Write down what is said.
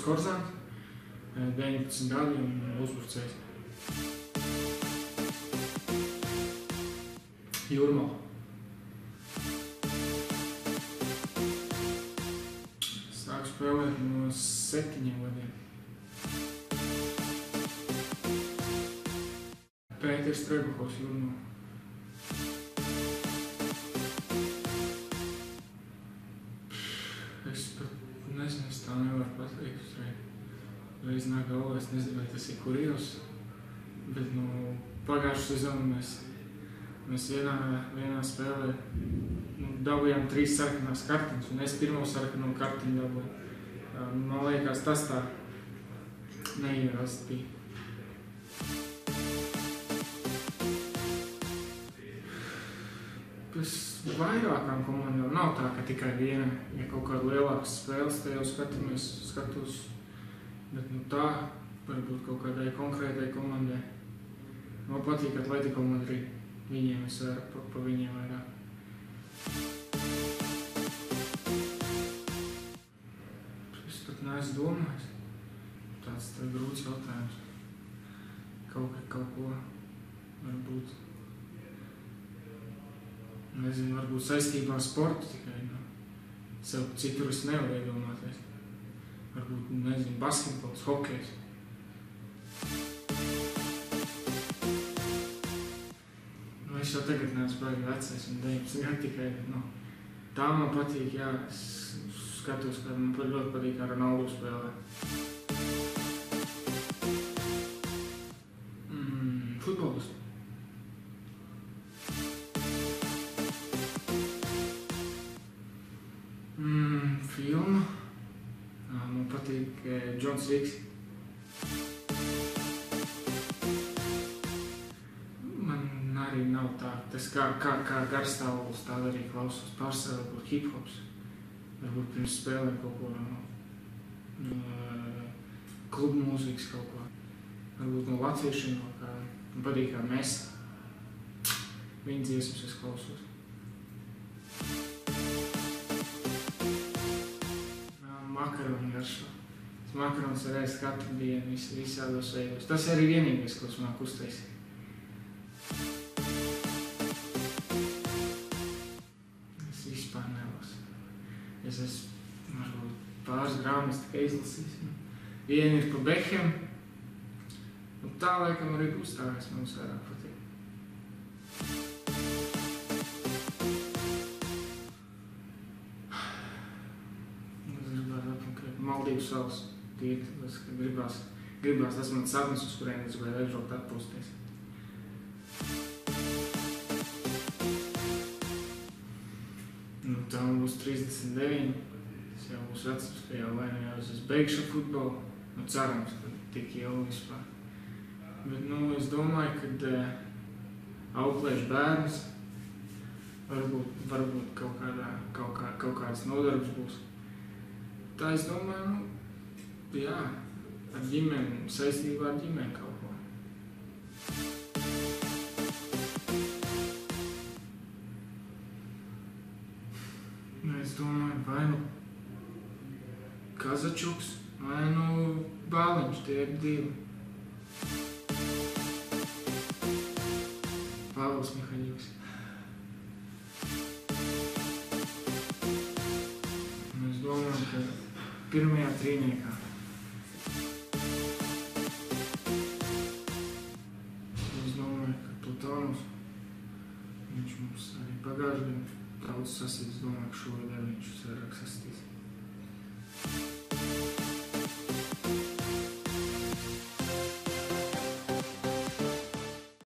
Korzants, 19 gadi un uzbrucējs. Jūrmala. Sāku spēlēt no 7 gadiem. Pēters Trebuhovs, Jūrmala. Es pat nezinu, es tā nevaru pateikt uzreiz. Reiz nāk galvā, es nezinu, vai tas ir Kurijos, bet pagājušu sezonu mēs vienā spēlē dabūjām 3 sarkanās kartiņas, un es pirmo sarkano kartiņu dabūju. Man liekas, tas tā neierast bija. Tas vairākām komandām nav tā, ka tikai viena, ja kaut kāda lielākas spēles, te jau skatos, bet tā, varbūt kaut kādai konkrētai komandai. Man patīk Atletico Madrid, viņiem es vairāk, pa viņiem vairāk. Es pat neesmu domājis, tāds grūts jautājums, kaut ko varbūt. Nezinu, varbūt saistībā ar sportu tikai, sev citur es nevaru iedomāties. Varbūt, nezinu, basketbols, hokejs. Es jau tagad neesmu baigi vecais un 19 gadi tikai, tā man patīk, jā, es skatos, ka man ļoti patīk ar Ronaldu spēlē. Futbols. Filma. Man patīk Džons Viks. Man arī nav tā, tas kā garstāvoklis, tāda arī klausos pārsvarā, varbūt hip-hops. Varbūt pirms spēlēm kaut ko klubu mūzikas kaut ko. Varbūt no latviešiem no kā. Man patīk kā mēs. Viņa dziesmas es klausos. Makaroni garšo. Tas makaronis var ēst katru dienu, visādos veidos. Tas arī vienīgais, ko es māku uztaisīt. Es vispār nelasu. Es esmu varbūt pāris grāmatas tikai izlasījis. Viena ir pa Beckham, un tā laikam arī būs tā, kas mums vairāk patīk. Maldīvu salas tīkli, gribās tas man sapnis, uz kuriem es gribēju aizbraukt atpūsties. Tā man būs 39, tas jau būs vecums, ka jau vai jau es beigšu futbolu, cerams, ka tik jau vispār. Bet, es domāju, kad auklēšu bērnus, varbūt kaut kāds nodarbs būs. Tā es domāju, jā, ar ģimeni, saistībā ar ģimeni kaut ko. Es domāju, vai Kazačuks, vai Bāliņš, tie ir 2. Pāvils Mihaļīvs. Es domāju, ka pirmajā trīniekā. Es domāju, ka Plutonovs, viņš mums arī pagājuši gadu daudz sasīdz, domāju, ka šogad arī.